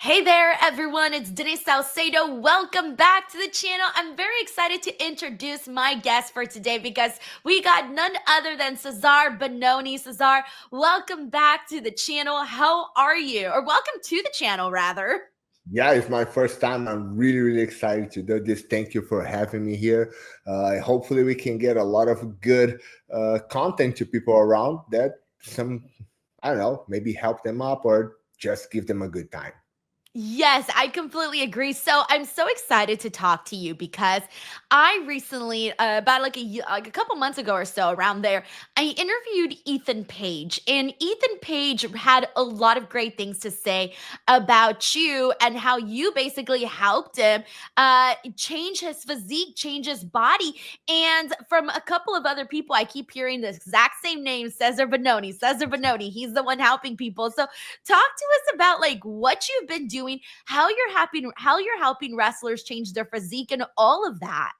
Hey there, everyone. It's Denise Salcedo. Welcome back to the channel. I'm very excited to introduce my guest for today because we got none other than Cezar Bononi. Cesar, welcome back to the channel. How are you? Or welcome to the channel, rather. Yeah, it's my first time. I'm really excited to do this. Thank you for having me here. Hopefully, we can get a lot of good content to people around that I don't know, maybe help them up or just give them a good time. Yes, I completely agree. So I'm so excited to talk to you because I recently, about like a couple months ago or so, around there, I interviewed Ethan Page, and Ethan Page had a lot of great things to say about you and how you basically helped him change his physique, change his body, and from a couple of other people, I keep hearing the exact same name, Cezar Bononi. Cezar Bononi. He's the one helping people. So talk to us about like what you've been doing, how you're helping wrestlers change their physique and all of that.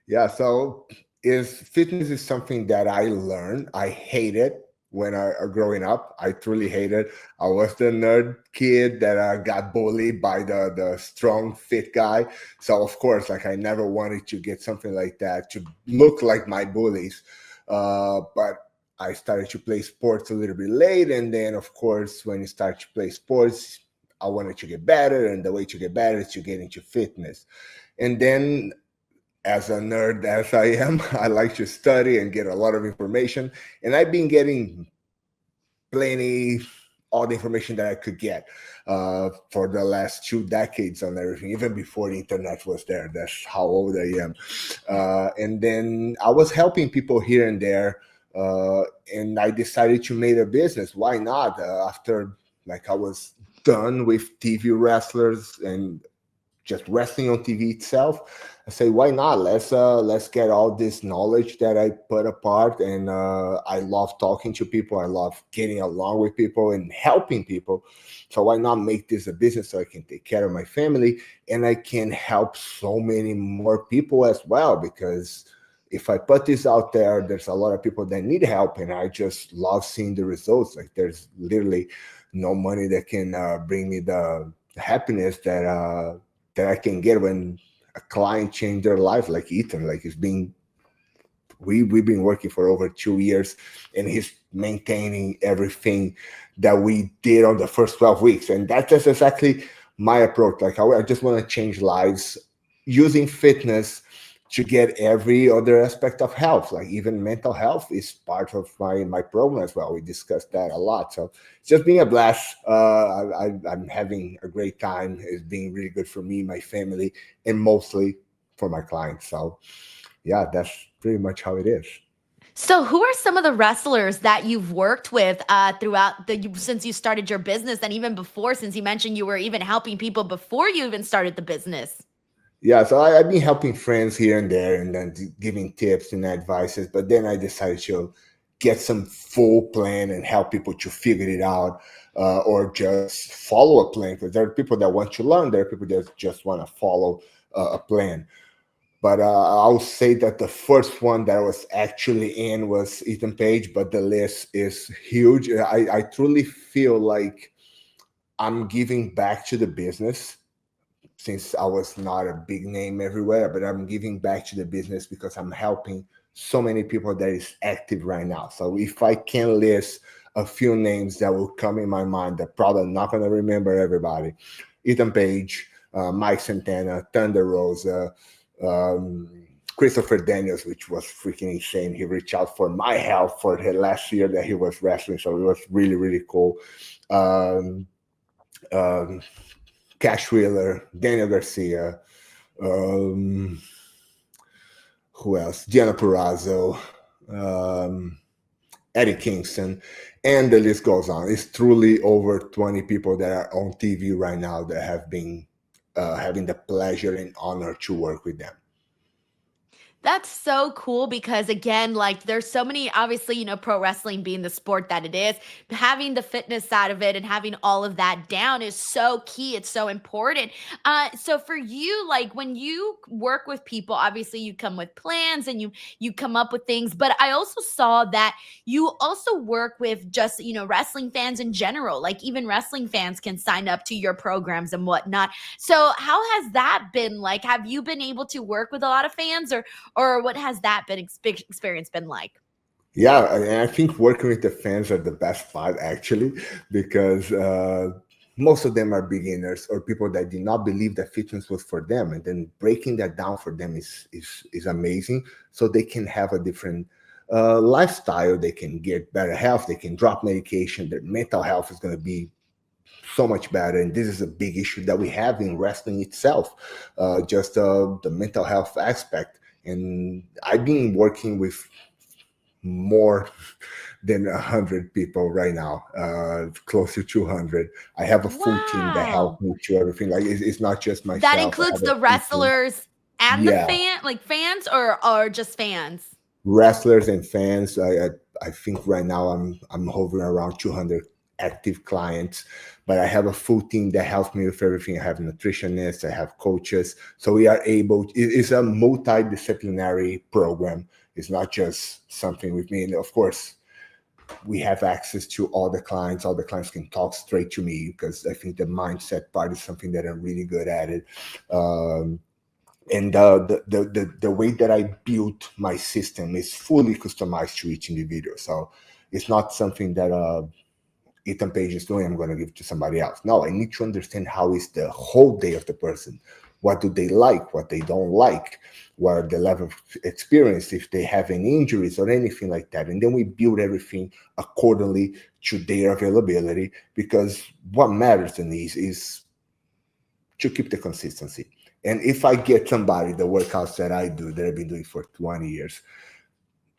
Yeah, so is fitness is something that I learned. I hated when I growing up. I truly hated. I was the nerd kid that got bullied by the strong fit guy. So of course, like I never wanted to get something like that to look like my bullies. But I started to play sports a little bit late, and then of course, when you start to play sports, I wanted to get better, and the way to get better is to get into fitness. And then as a nerd as I am, I like to study and get a lot of information. And I've been getting plenty, all the information that I could get for the last 2 decades on everything, even before the internet was there. That's how old I am. And then I was helping people here and there. And I decided to make a business. Why not? After like I was done with TV wrestlers and just wrestling on TV itself. I say, why not? Let's get all this knowledge that I put apart, and I love talking to people. I love getting along with people and helping people. So why not make this a business so I can take care of my family and I can help so many more people as well? Because if I put this out there, there's a lot of people that need help, and I just love seeing the results. Like there's literally no money that can bring me the happiness that I can get when a client changed their life, like Ethan. Like it's been we've been working for over 2 years, and he's maintaining everything that we did on the first 12 weeks, and that's just exactly my approach. Like I just want to change lives using fitness to get every other aspect of health, like even mental health is part of my program as well. We discussed that a lot. So it's just been a blast. I'm having a great time. It's been really good for me, my family, and mostly for my clients. So yeah, that's pretty much how it is. So, who are some of the wrestlers that you've worked with throughout since you started your business, and even before? Since you mentioned you were even helping people before you even started the business. Yeah, so I've been helping friends here and there and then giving tips and advices, but then I decided to get some full plan and help people to figure it out, or just follow a plan, because there are people that want to learn, there are people that just want to follow a plan. But I'll say that the first one that I was actually in was Ethan Page, but the list is huge. I truly feel like I'm giving back to the business since I was not a big name everywhere, but I'm giving back to the business because I'm helping so many people that is active right now. So if I can list a few names that will come in my mind, that probably not going to remember everybody. Ethan Page, Mike Santana, Thunder Rosa, Christopher Daniels, which was freaking insane. He reached out for my help for the last year that he was wrestling. So it was really cool. Um, um, Cash Wheeler, Daniel Garcia, um, who else? Gianna Perazzo, um, Eddie Kingston, and the list goes on. It's truly over 20 people that are on TV right now that have been having the pleasure and honor to work with them. That's so cool because again, like there's so many obviously, pro wrestling being the sport that it is, having the fitness side of it and having all of that down is so key. It's so important. So for you, like when you work with people, obviously you come with plans and you come up with things, but I also saw that you also work with just, wrestling fans in general. Like even wrestling fans can sign up to your programs and whatnot. So how has that been like? Have you been able to work with a lot of fans or what has that been experience been like? Yeah, and I think working with the fans are the best part actually, because most of them are beginners or people that did not believe that fitness was for them, and then breaking that down for them is amazing. So they can have a different lifestyle, they can get better health, they can drop medication, their mental health is going to be so much better. And this is a big issue that we have in wrestling itself, just the mental health aspect. And I've been working with more than 100 people right now, close to 200. I have a full team that helps Wow. me to everything. Like it's not just That myself. I includes have a the full team. wrestlers and the Yeah, fans or just fans? wrestlers and fans. I think right now I'm hovering around 200 active clients, but I have a full team that helps me with everything. I have nutritionists, I have coaches, so we are able. It's a multidisciplinary program. It's not just something with me. And of course, we have access to all the clients. All the clients can talk straight to me because I think the mindset part is something that I'm really good at it. Um, and the way that I built my system is fully customized to each individual. So it's not something that Ethan Page is doing, I'm going to give to somebody else. No, I need to understand how is the whole day of the person. What do they like? What they don't like? What are the level of experience? If they have any injuries or anything like that, and then we build everything accordingly to their availability. Because what matters, Denise, is to keep the consistency. And if I get somebody the workouts that I do that I've been doing for 20 years,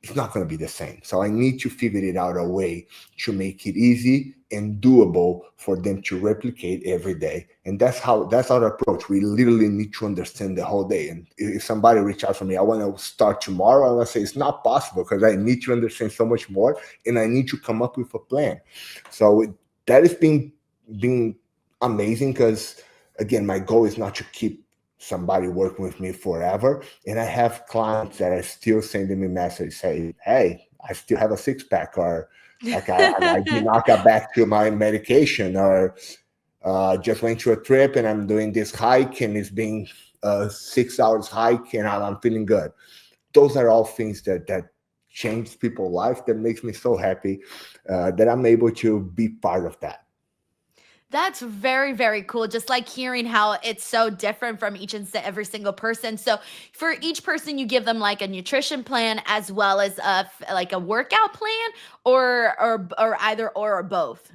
it's not going to be the same. So I need to figure it out a way to make it easy and doable for them to replicate every day. And that's our approach. We literally need to understand the whole day. And if somebody reach out to me, I want to start tomorrow, I want to say it's not possible because I need to understand so much more and I need to come up with a plan. So that has been amazing because again, my goal is not to keep somebody working with me forever. And I have clients that are still sending me messages saying, hey, I still have a six pack, or like I did not get back to my medication, or just went to a trip and I'm doing this hike and it's been a 6 hours hike and I'm feeling good. Those are all things that change people's life, that makes me so happy that I'm able to be part of that. That's very, very cool. Just like hearing how it's so different from each and every single person. So for each person, you give them like a nutrition plan as well as like a workout plan, or either or both.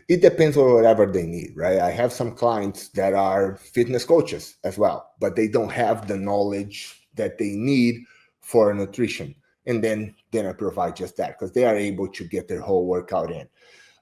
It depends on whatever they need, right? I have some clients that are fitness coaches as well, but they don't have the knowledge that they need for nutrition. And then I provide just that because they are able to get their whole workout in.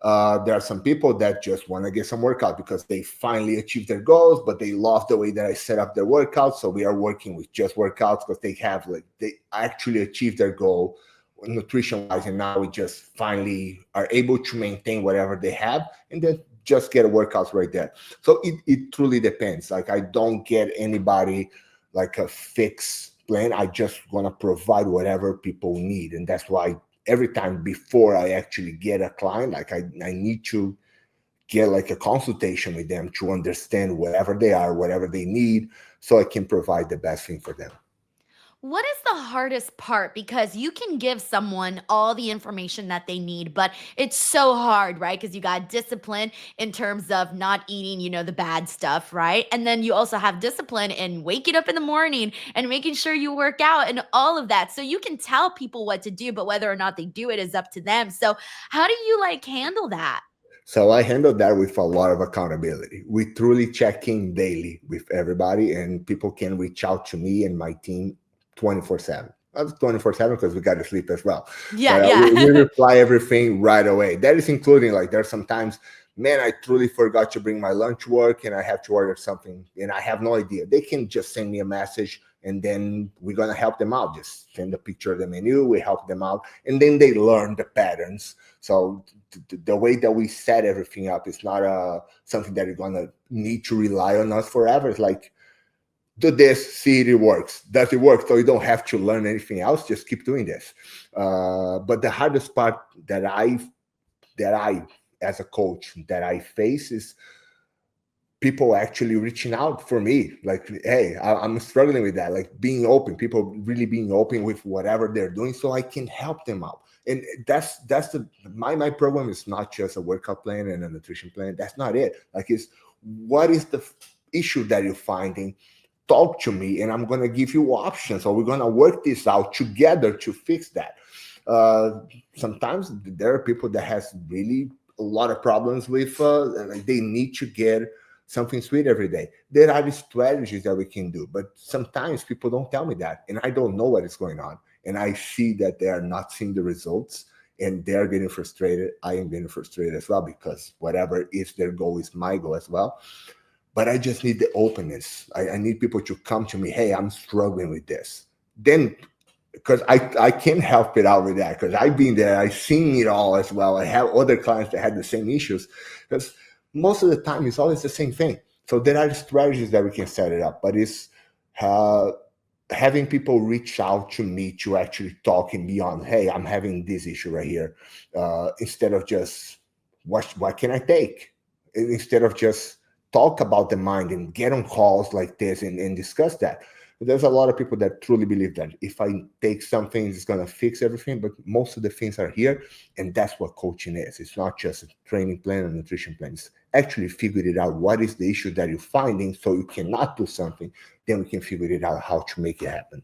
There are some people that just want to get some workout because they finally achieved their goals, but they love the way that I set up their workouts. So we are working with just workouts because they actually achieved their goal nutrition wise, and now we just finally are able to maintain whatever they have, and then just get a workouts right there. So it truly depends. Like I don't get anybody like a fixed plan. I just want to provide whatever people need, and that's why every time before I actually get a client, like I need to get like a consultation with them to understand whatever they are, whatever they need, so I can provide the best thing for them. What is the hardest part? Because you can give someone all the information that they need, but it's so hard, right? Because you got discipline in terms of not eating, the bad stuff, right? And then you also have discipline in waking up in the morning and making sure you work out and all of that. So you can tell people what to do, but whether or not they do it is up to them. So how do you like handle that? So I handle that with a lot of accountability. We truly check in daily with everybody, and people can reach out to me and my team 24/7. That's 24/7 because we got to sleep as well. Yeah, But we yeah. reply everything right away. That is including like there's sometimes, man, I truly forgot to bring my lunch to work and I have to order something and I have no idea. They can just send me a message and then we're going to help them out. Just send a picture of the menu, we help them out, and then they learn the patterns. So the way that we set everything up is not something that you're going to need to rely on us forever. It's like, do this, see if it works. Does it work? So you don't have to learn anything else. Just keep doing this. But the hardest part that I as a coach that I face is people actually reaching out for me, like, hey, I'm struggling with that, like being open, people really being open with whatever they're doing so I can help them out. And that's my program is not just a workout plan and a nutrition plan. That's not it. Like, it's what is the issue that you're finding? Talk to me and I'm going to give you options, or we're going to work this out together to fix that. Sometimes there are people that has really a lot of problems with like they need to get something sweet every day. There are strategies that we can do, but sometimes people don't tell me that, and I don't know what is going on, and I see that they are not seeing the results, and they're getting frustrated. I am getting frustrated as well, because whatever is their goal is my goal as well. But I just need the openness. I need people to come to me, hey, I'm struggling with this. Then, because I can't help it out with that, because I've been there, I've seen it all as well. I have other clients that had the same issues, because most of the time it's always the same thing. So there are strategies that we can set it up, but it's having people reach out to me to actually talk and beyond, hey, I'm having this issue right here, instead of just what can I take, instead of just talk about the mind and get on calls like this and discuss that. There's a lot of people that truly believe that if I take something, it's going to fix everything. But most of the things are here. And that's what coaching is. It's not just a training plan or nutrition plan. It's actually figuring it out. What is the issue that you're finding so you cannot do something? Then we can figure it out how to make it happen.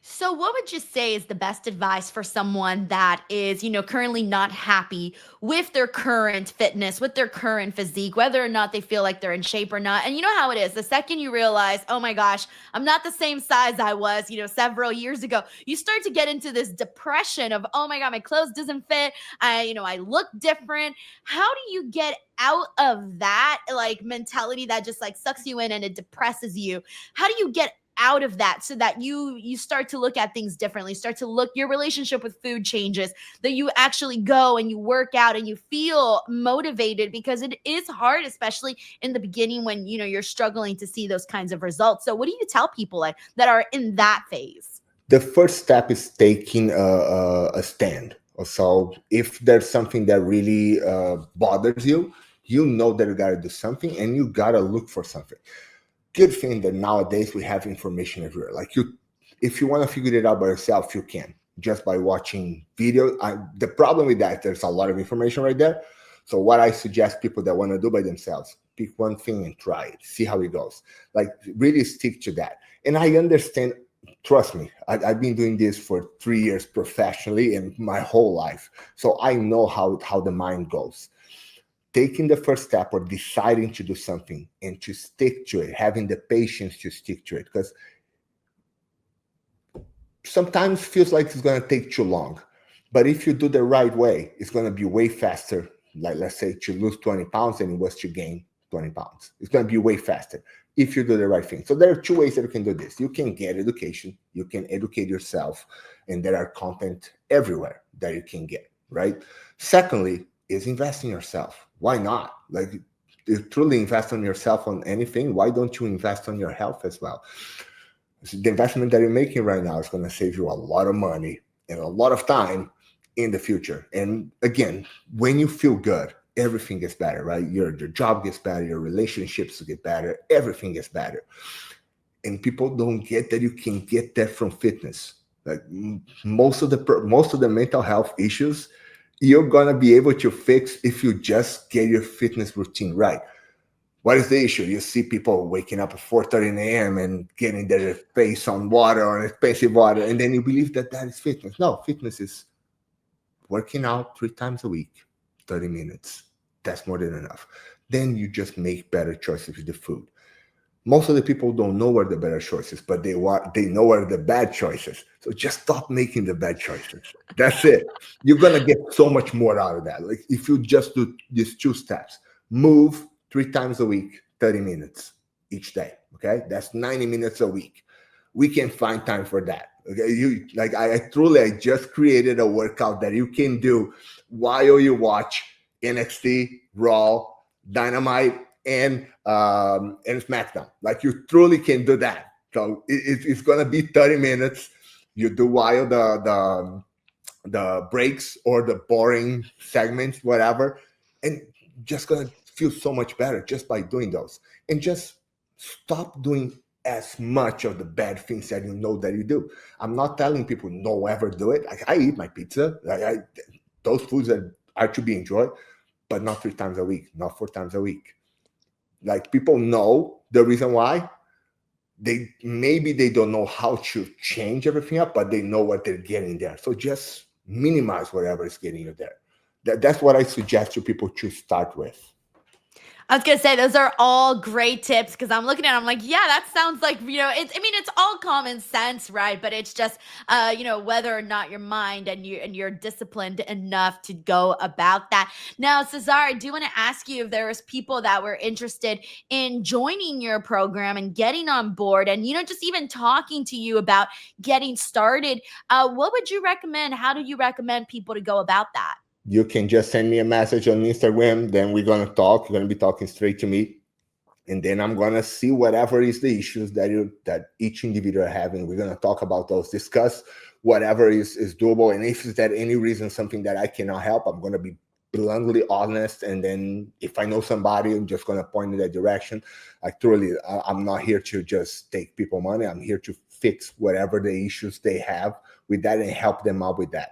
So, what would you say is the best advice for someone that is, currently not happy with their current fitness, with their current physique, whether or not they feel like they're in shape or not? And you know how it is. The second you realize, oh my gosh, I'm not the same size I was, several years ago, you start to get into this depression of, oh my God, my clothes doesn't fit. I look different. How do you get out of that like mentality that just like sucks you in and it depresses you? How do you get out of that so that you start to look at things differently, start to look, your relationship with food changes, that you actually go and you work out and you feel motivated, because it is hard, especially in the beginning when you're struggling to see those kinds of results. So what do you tell people like that are in that phase? The first step is taking a stand. So if there's something that really bothers you, you know that you got to do something, and you got to look for something. Good thing that nowadays we have information everywhere. Like, if you want to figure it out by yourself, you can, just by watching video. The problem with that, there's a lot of information right there. So what I suggest people that want to do by themselves, pick one thing and try it, see how it goes. Like, really stick to that. And I understand, trust me, I've been doing this for 3 years professionally and my whole life. So I know how the mind goes. Taking the first step or deciding to do something and to stick to it, having the patience to stick to it, because sometimes feels like it's going to take too long. But if you do the right way, it's going to be way faster. Like, let's say to lose 20 pounds than it was to gain 20 pounds. It's going to be way faster if you do the right thing. So there are two ways that you can do this. You can get education, you can educate yourself, and there are content everywhere that you can get, right? Secondly, is invest in yourself. Why not? Like, if you truly invest on yourself on anything, why don't you invest on your health as well? So the investment that you're making right now is going to save you a lot of money and a lot of time in the future. And again, when you feel good, everything gets better, right? Your job gets better, your relationships get better, everything gets better. And people don't get that you can get that from fitness. Like, most of the mental health issues you're gonna be able to fix if you just get your fitness routine right. What is the issue? You see people waking up at 4:30 a.m. and getting their face on water, on expensive water, and then you believe that that is fitness. No, fitness is working out 3 times a week, 30 minutes. That's more than enough. Then you just make better choices with the food. Most of the people don't know where the better choices, but they know where the bad choices. So just stop making the bad choices. That's it. You're gonna get so much more out of that. Like, if you just do these 2 steps, move 3 times a week, 30 minutes each day. Okay, that's 90 minutes a week. we can find time for that. Okay, you like I truly I just created a workout that you can do while you watch NXT, Raw, Dynamite, and SmackDown. Like you truly can do that. So it's gonna be 30 minutes. You do while the breaks or the boring segments, whatever, and just gonna feel so much better just by doing those. And just stop doing as much of the bad things that you know that you do. I'm not telling people no ever do it. Like I eat my pizza. Those foods that are to be enjoyed, but not 3 times a week, not 4 times a week. Like people know the reason why. They maybe they don't know how to change everything up, but they know what they're getting there. So just minimize whatever is getting you there. That's what I suggest to people to start with. I was gonna say those are all great tips because I'm looking at it, I'm like, yeah, that sounds like it's. I mean, it's all common sense, right? But it's just whether or not your mind and you're disciplined enough to go about that. Now, Cesar, I do want to ask you if there was people that were interested in joining your program and getting on board, and just even talking to you about getting started. What would you recommend? How do you recommend people to go about that? You can just send me a message on Instagram. Then we're gonna talk. You're gonna be talking straight to me, and then I'm gonna see whatever is the issues that each individual are having. We're gonna talk about those, discuss whatever is doable, and if there any reason something that I cannot help, I'm gonna be bluntly honest. And then if I know somebody, I'm just gonna point in that direction. Like truly, I'm not here to just take people money. I'm here to fix whatever the issues they have with that and help them out with that.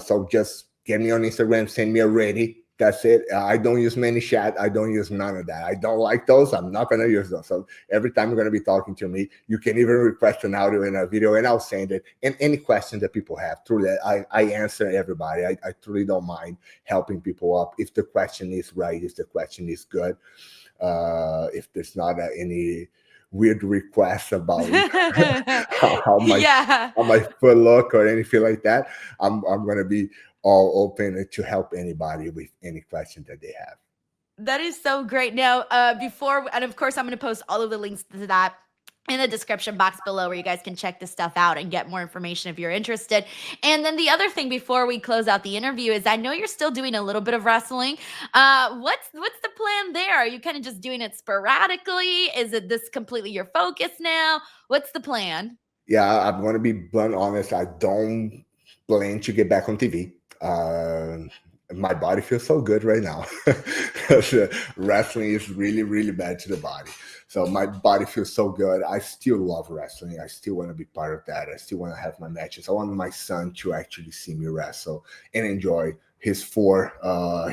So just get me on Instagram, send me a ready. That's it. I don't use ManyChat. I don't use none of that. I don't like those. I'm not going to use those. So every time you're going to be talking to me, you can even request an audio in a video and I'll send it. And any question that people have, truly, I answer everybody. I truly don't mind helping people up if the question is right, if the question is good. If there's not any weird requests about how my Yeah. how my foot look or anything like that, I'm gonna be all open to help anybody with any question that they have. That is so great. Now, and of course, I'm going to post all of the links to that in the description box below where you guys can check this stuff out and get more information if you're interested. And then the other thing before we close out the interview is I know you're still doing a little bit of wrestling. What's the plan there? Are you kind of just doing it sporadically? Is it this completely your focus now? What's the plan? Yeah, I'm gonna be blunt honest. I don't plan to get back on TV. My body feels so good right now. 'Cause, wrestling is really, really bad to the body. So my body feels so good. I still love wrestling. I still want to be part of that. I still want to have my matches. I want my son to actually see me wrestle and enjoy his four.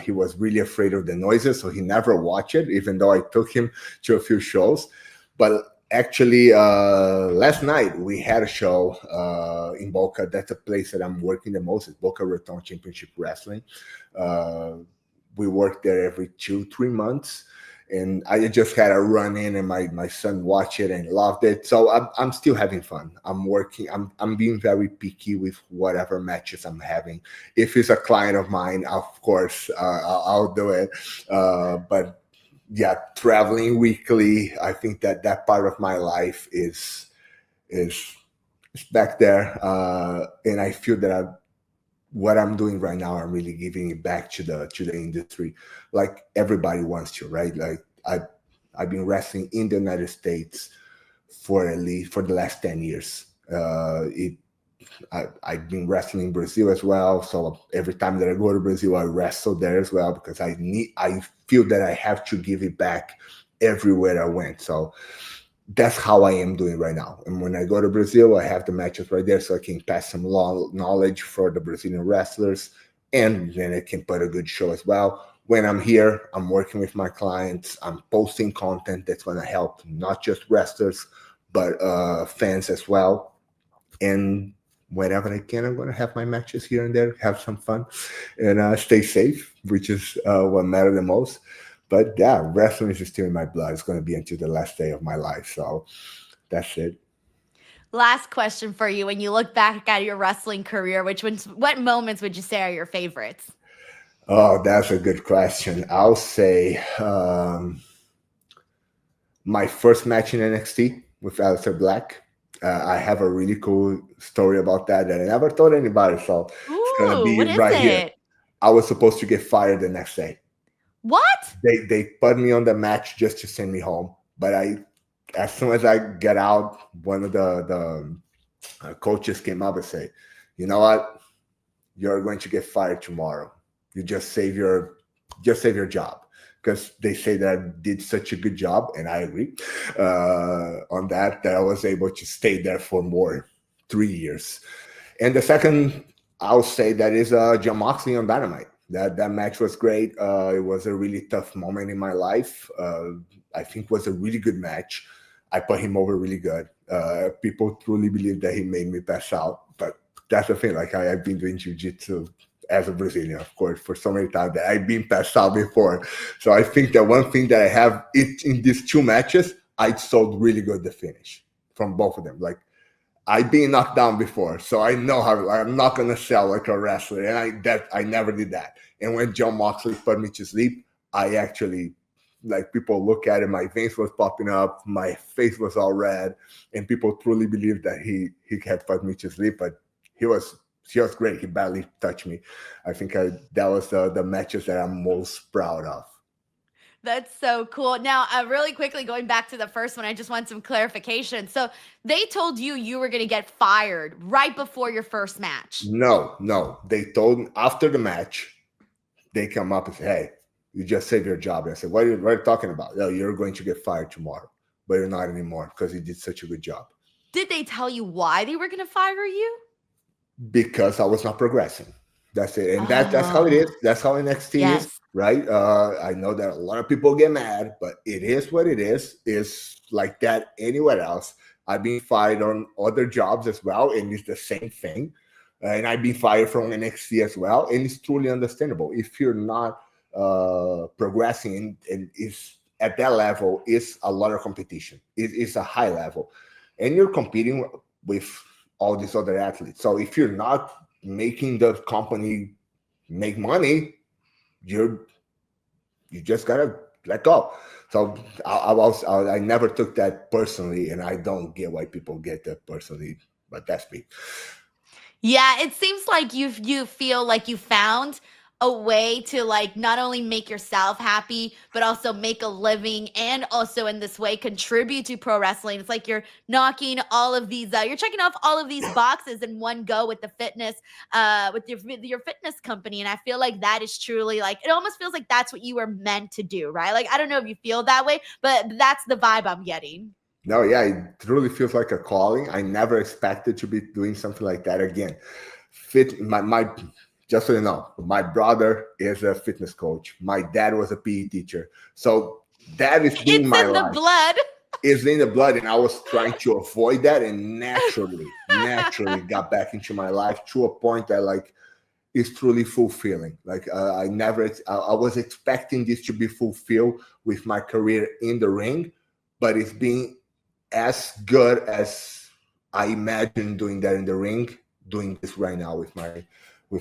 He was really afraid of the noises, so he never watched it, even though I took him to a few shows. But actually, last night we had a show in Boca. That's a place that I'm working the most. It's Boca Raton Championship Wrestling. Uh, we work there every 2-3 months, and I just had a run in, and my son watched it and loved it. So I'm still having fun. I'm working. I'm being very picky with whatever matches I'm having. If it's a client of mine, of course, I'll do it. But yeah, traveling weekly, I think that part of my life is back there, and I feel that what I'm doing right now, I'm really giving it back to the industry, like everybody wants to, right? Like I've been wrestling in the United States for at least for the last 10 years. I've been wrestling in Brazil as well. So every time that I go to Brazil, I wrestle there as well because I feel that I have to give it back everywhere I went. So that's how I am doing right now. And when I go to Brazil, I have the matches right there so I can pass some knowledge for the Brazilian wrestlers, and then I can put a good show as well. When I'm here, I'm working with my clients. I'm posting content that's going to help not just wrestlers, but fans as well. And whenever I can, I'm going to have my matches here and there, have some fun, and stay safe, which is what matters the most. But yeah, wrestling is still in my blood. It's going to be until the last day of my life. So that's it. Last question for you. When you look back at your wrestling career, what moments would you say are your favorites? Oh, that's a good question. I'll say my first match in NXT with Alistair Black. I have a really cool story about that that I never told anybody, so it's gonna Ooh, be what is right here. it? I was supposed to get fired the next day. What? They put me on the match just to send me home, but as soon as I get out, one of the coaches came up and say, "You know what? You're going to get fired tomorrow. You just save your job." Because they say that I did such a good job, and I agree on that I was able to stay there for more 3 years. And the second, I'll say that is John Moxley on Dynamite. That match was great. It was a really tough moment in my life. I think it was a really good match. I put him over really good. People truly believe that he made me pass out, but that's the thing. Like I've been doing jiu-jitsu as a Brazilian, of course, for so many times that I've been passed out before. So I think that one thing that I have it in these two matches, I sold really good the finish from both of them. Like I've been knocked down before, so I know how. I'm not gonna sell like a wrestler, and I never did that. And when John Moxley put me to sleep, I actually like people look at it. My veins was popping up, my face was all red, and people truly believed that he had put me to sleep. But he was great. He barely touched me. I think that was the matches that I'm most proud of. That's so cool. Now, really quickly going back to the first one, I just want some clarification. So they told you you were going to get fired right before your first match. No, no. They told me after the match, they come up and say, "Hey, you just saved your job." And I said, what are you talking about? No, you're going to get fired tomorrow, but you're not anymore because you did such a good job. Did they tell you why they were going to fire you? Because I was not progressing. That's it. And that's how it Oh, is. That's how NXT is, yes. right? I know that a lot of people get mad, but it is what it is. It's like that anywhere else. I've been fired on other jobs as well, and it's the same thing. And I've been fired from NXT as well, and it's truly understandable. If you're not progressing and is at that level, is a lot of competition. It's a high level, and you're competing with all these other athletes. So if you're not making the company make money, you're you just gotta let go. So I never took that personally, and I don't get why people get that personally. But that's me. Yeah, it seems like you feel like you found a way to like not only make yourself happy but also make a living and also in this way contribute to pro wrestling. It's like you're knocking all of these you're checking off all of these boxes in one go with the fitness with your fitness company, and I feel like that is truly like it almost feels like that's what you were meant to do, right? Like I don't know if you feel that way, but that's the vibe I'm getting. No, yeah, it truly feels like a calling. I never expected to be doing something like that again. Fit my just so you know, my brother is a fitness coach. My dad was a PE teacher. So that is in It's my in the life. blood. It's in the blood, and I was trying to avoid that, and naturally got back into my life to a point that like is truly fulfilling. Like I was expecting this to be fulfilled with my career in the ring, but it's been as good as I imagined doing that in the ring, doing this right now with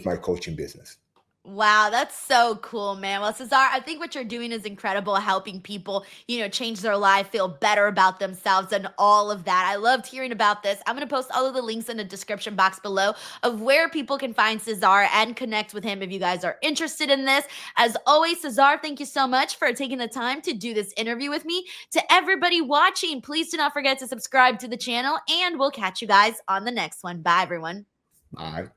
my coaching business. Wow, that's so cool, man. Well, Cesar, I think what you're doing is incredible, helping people, change their life, feel better about themselves, and all of that. I loved hearing about this. I'm going to post all of the links in the description box below of where people can find Cesar and connect with him if you guys are interested in this. As always, Cesar, thank you so much for taking the time to do this interview with me. To everybody watching, please do not forget to subscribe to the channel, and we'll catch you guys on the next one. Bye, everyone. All right.